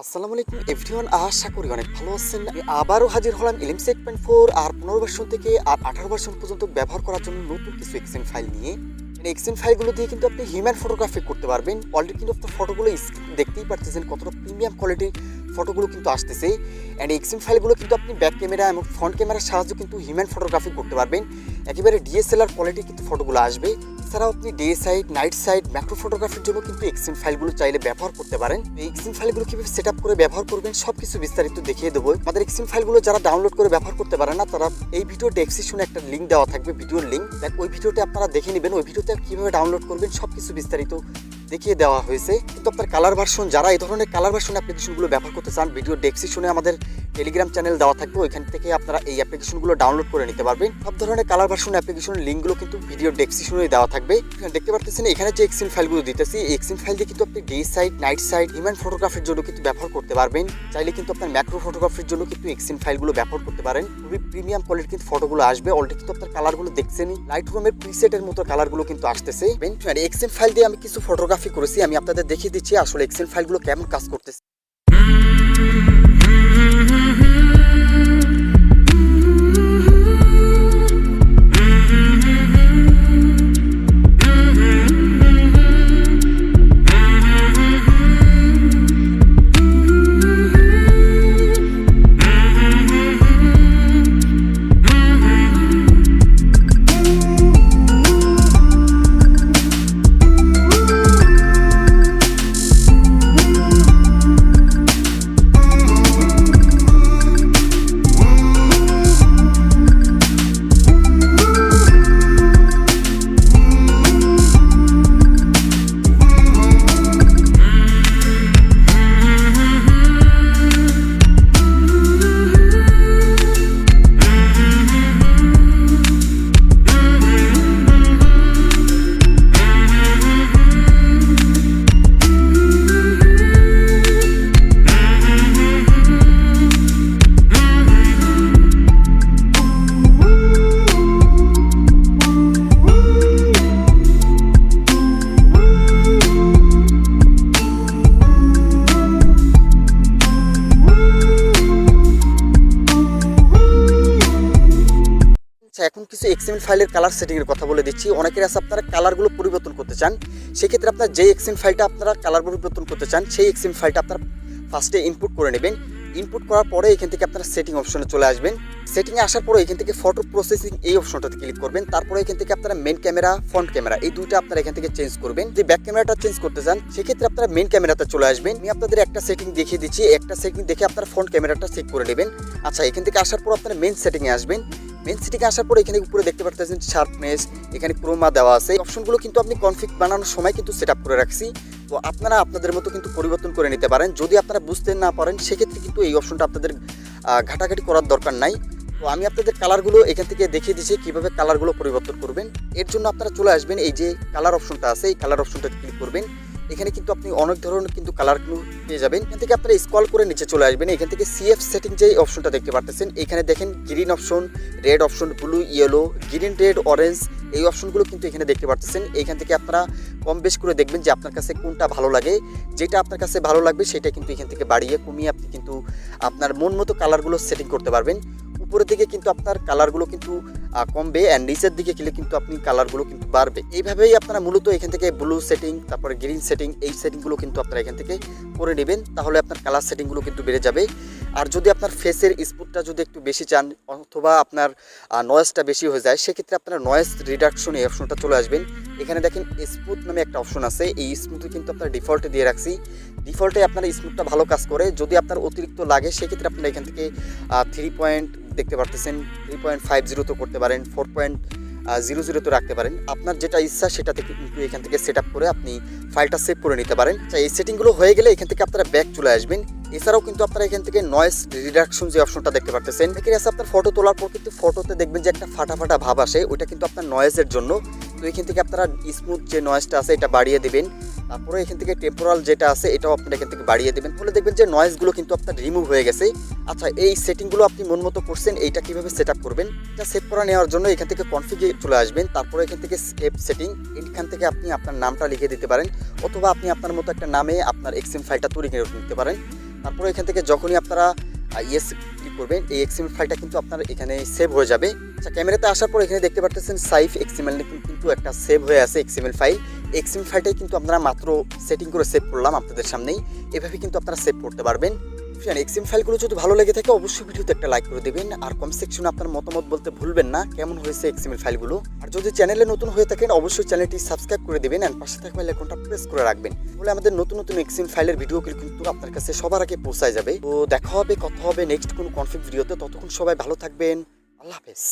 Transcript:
আসসালামু আলাইকুম এভরিওয়ান, আশা করি অনেক ভালো আছেন। আমি আবারও হাজির হলাম এলিম 6.4 আর 15 ভার্সন থেকে আর 18 ভার্সন পর্যন্ত ব্যবহার করার জন্য নতুন কিছু এক্সেন ফাইল নিয়ে। এক্সেন ফাইলগুলো দিয়ে কিন্তু আপনি হিউম্যান ফটোগ্রাফি করতে পারবেন। অলরেডি কিন্তু আপনার ফটোগুলো দেখতেই পারতেছেন কতটা প্রিমিয়াম কোয়ালিটির ফটোগুলো কিন্তু আসতেছে। অ্যান্ড এক্সেন ফাইলগুলো কিন্তু আপনি ব্যাক ক্যামেরা এবং ফ্রন্ট ক্যামেরার সাহায্যে কিন্তু হিউম্যান ফটোগ্রাফি করতে পারবেন। একেবারে ডিএসএলআর কোয়ালিটি কিন্তু ফটোগুলো আসবে। এছাড়াও আপনি day side, night side, macro ফটোগ্রাফির জন্য কিন্তু এক্সেন ফাইলগুলো চাইলে ব্যবহার করতে পারেন। এই এক্সেন ফাইলগুলো কিভাবে সেট আপ করে ব্যবহার করবেন সব কিছু বিস্তারিত দেখিয়ে দেবো। আমাদের এক্সেন ফাইলগুলো যারা ডাউনলোড করে ব্যবহার করতে পারেন না, তারা এই ভিডিও ডেসক্রিপশনে একটা লিঙ্ক দেওয়া থাকবে, ভিডিওর লিঙ্ক। ওই ভিডিওতে আপনারা দেখে নেবেন। ওই ভিডিওতে কিভাবে ডাউনলোড করবেন সব কিছু বিস্তারিত দেখিয়ে দেওয়া হয়েছে। কিন্তু আপনার কালার ভার্সন, যারা এই ধরনের কালার ভার্সন অ্যাপ্লিকেশনগুলো ব্যবহার করতে চান, ভিডিও ডেসক্রিপশনে আমাদের টেলিগ্রাম চ্যানেল দেওয়া থাকবে, ওইখান থেকে আপনারা এই অ্যাপ্লিকেশনগুলো ডাউনলোড করে নিতে পারবেন। সব ধরনের কালার ভার্সন অ্যাপ্লিকেশনের লিঙ্কগুলো কিন্তু ভিডিও ডেসক্রিপশনে দেওয়া থাকবে। দেখতে পারতেছেন এখানে যে এক্সেন ফাইলগুলো দিতেছি, এই এক্সেন ফাইল দিয়ে কিন্তু আপনি day side, night side, human ফটোগ্রাফির জন্য কিন্তু ব্যবহার করতে পারবেন। চাইলে কিন্তু আপনার ম্যাক্রো ফটোগ্রাফির জন্য কিন্তু এক্সেন ফাইলগুলো ব্যবহার করতে পারেন। খুবই প্রিমিয়াম কোয়ালিটির কিন্তু ফটোগুলো আসবে। অলরেডি কিন্তু আপনার কালারগুলো দেখছেনই, লাইট রুমের প্রিসেটের মতো কালারগুলো কিন্তু আসতেছে। এক্সেন ফাইল দিয়ে আমি কিছু ফটোগ্রাফি করেছি, আমি আপনাদের দেখিয়ে দিচ্ছি আসলে এক্সেন ফাইলগুলো কেমন কাজ করতেছে। এখন কিছু এক্সএমএল ফাইলের কালার সেটিংয়ের কথা বলে দিচ্ছি। অনেকের আছে আপনারা কালারগুলো পরিবর্তন করতে চান, সেক্ষেত্রে আপনার যে এক্সএমএল ফাইলটা আপনারা কালার পরিবর্তন করতে চান, সেই এক্সএমএল ফাইলটা আপনারা ফার্স্টে ইনপুট করে নেবেন। ইনপুট করার পরে এখান থেকে আপনারা সেটিং অপশনে চলে আসবেন। সেটিংয়ে আসার পরে এখান থেকে ফটো প্রসেসিং এই অপশনটাতে ক্লিক করবেন। তারপরে এখান থেকে আপনারা মেন ক্যামেরা, ফ্রন্ট ক্যামেরা এই দুইটা আপনারা এখান থেকে চেঞ্জ করবেন। যদি ব্যাক ক্যামেরাটা চেঞ্জ করতে চান, সেক্ষেত্রে আপনারা মেন ক্যামেরাতে চলে আসবেন। আমি আপনাদের একটা সেটিং দেখিয়ে দিচ্ছি, একটা সেটিং দেখে আপনারা ফ্রন্ট ক্যামেরাটা চেক করে নেবেন। আচ্ছা, এখান থেকে আসার পর আপনারা মেন সেটিংয়ে আসবেন। মেন সেটিংয়ে আসার পরে এখানে উপরে দেখতে পাচ্ছেন শার্পনেস, এখানে ক্রোমা দেওয়া আছে। এই অপশনগুলো কিন্তু আপনি কনফিগ বানানোর সময় কিন্তু সেট আপ করে রাখছি। তো আপনারা আপনাদের মতো কিন্তু পরিবর্তন করে নিতে পারেন। যদি আপনারা বুঝতে না পারেন, সেক্ষেত্রে কিন্তু এই অপশনটা আপনাদের ঘাটাঘাটি করার দরকার নাই। তো আমি আপনাদের কালারগুলো এখান থেকে দেখিয়ে দিচ্ছি কীভাবে কালারগুলো পরিবর্তন করবেন। এর জন্য আপনারা চলে আসবেন, এই যে কালার অপশনটা আছে, এই কালার অপশনটাতে ক্লিক করবেন। এখানে কিন্তু আপনি অনেক ধরনের কিন্তু কালারগুলো পেয়ে যাবেন। এখান থেকে আপনারা স্ক্রল করে নিচে চলে আসবেন। এখান থেকে সিএফ সেটিং যে অপশনটা দেখতে পাচ্ছেন, এখানে দেখেন green option, red option, blue, yellow, green, red, orange এই অপশনগুলো কিন্তু এখানে দেখতে পাচ্ছেন। এইখান থেকে আপনারা কম বেশ করে দেখবেন যে আপনার কাছে কোনটা ভালো লাগে। যেটা আপনার কাছে ভালো লাগবে সেটা কিন্তু এখান থেকে বাড়িয়ে কমিয়ে আপনি কিন্তু আপনার মন মতো কালারগুলো সেটিং করতে পারবেন। উপরের দিকে কিন্তু আপনার কালারগুলো কিন্তু কমবে, অ্যান্ড নিচের দিকে গেলে কিন্তু আপনি কালারগুলো কিন্তু বাড়বে। এইভাবেই আপনারা মূলত এখান থেকে ব্লু সেটিং, তারপরে গ্রিন সেটিং, এই সেটিংগুলো কিন্তু আপনারা এখান থেকে করে নেবেন। তাহলে আপনার কালার সেটিংগুলো কিন্তু বেড়ে যাবে। আর যদি আপনার ফেসের স্পুটটা যদি একটু বেশি চান, অথবা আপনার নয়েজটা বেশি হয়ে যায়, সেক্ষেত্রে আপনারা নয়েজ রিডাকশন এই অপশনটা চলে আসবেন। এখানে দেখেন স্মুথ নামে একটা অপশন আছে, এই স্মুথে কিন্তু আপনার ডিফল্টে দিয়ে রাখছি। ডিফল্টে আপনার স্মুথটা ভালো কাজ করে। যদি আপনার অতিরিক্ত লাগে, সেক্ষেত্রে আপনারা এখান থেকে 3 পয়েন্ট দেখতে পারতেছেন, 3.50 তো করতে পারেন, 4.00 তো রাখতে পারেন। আপনার যেটা ইচ্ছা সেটাতে কিন্তু এখান থেকে সেট আপ করে আপনি ফাইলটা সেভ করে নিতে পারেন। এই সেটিংগুলো হয়ে গেলে এখান থেকে আপনারা ব্যাক চলে আসবেন। এছাড়াও কিন্তু আপনারা এখান থেকে নয়েজ রিডাকশন যে অপশনটা দেখতে পারতেছেন, এখানে আছে আপনার ফটো তোলার পর কিন্তু ফটোতে দেখবেন যে একটা ফাটা ফাটা ভাব আসে, ওইটা কিন্তু আপনার নয়েজের জন্য। তো এখান থেকে আপনারা স্মুথ যে নয়েজটা আছে এটা বাড়িয়ে দেবেন। তারপরে এখান থেকে টেম্পোরাল যেটা আছে এটাও আপনারা এখান থেকে বাড়িয়ে দেবেন, তাহলে দেখবেন যে নয়েজগুলো কিন্তু আপনার রিমুভ হয়ে গেছে। আচ্ছা, এই সেটিংগুলো আপনি মন মতো করছেন, এইটা কিভাবে সেট আপ করবেন, এটা সেভ করে নেওয়ার জন্য এখান থেকে কনফিগে চলে আসবেন। তারপরে এখান থেকে সেভ সেটিং, এখান থেকে আপনি আপনার নামটা লিখে দিতে পারেন, অথবা আপনি আপনার মতো একটা নামে আপনার এক্সএম ফাইলটা তৈরি করে নিতে পারেন। তারপরে এখান থেকে যখনই আপনারা ইয়েস ক্লিক করবেন এই এক্সএমএল ফাইলটা কিন্তু আপনার এখানে সেভ হয়ে যাবে। আচ্ছা, ক্যামেরাতে আসার পর এখানে দেখতে পাচ্ছেন সাইফ এক্সএমএল কিন্তু একটা সেভ হয়ে আছে এক্সএমএল ফাইল। এক্সএমএল ফাইলটাই কিন্তু আপনারা মাত্র সেটিং করে সেভ করলাম আপনাদের সামনেই। এভাবে কিন্তু আপনারা সেভ করতে পারবেন। এক্সএমএল ফাইলগুলো যদি ভালো লেগে থাকে অবশ্যই ভিডিওতে একটা লাইক করে দেবেন, আর কমেন্ট সেকশনে আপনার মতামত বলতে ভুলবেন না কেমন হয়েছে এক্সএমএল ফাইলগুলো। আর যদি চ্যানেলে নতুন হয়ে থাকেন অবশ্যই চ্যানেলটি সাবস্ক্রাইব করে দেবেন এন্ড পাশে থাকা বেল আইকনটা প্রেস করে রাখবেন, তাহলে আমাদের নতুন নতুন এক্সএমএল ফাইলের ভিডিওগুলো কিন্তু আপনার কাছে সবার আগে পৌঁছায় যাবে। তো দেখা হবে, কথা হবে নেক্সট কোনো কনফিগ ভিডিওতে। ততক্ষণ সবাই ভালো থাকবেন, আল্লাহ হাফেজ।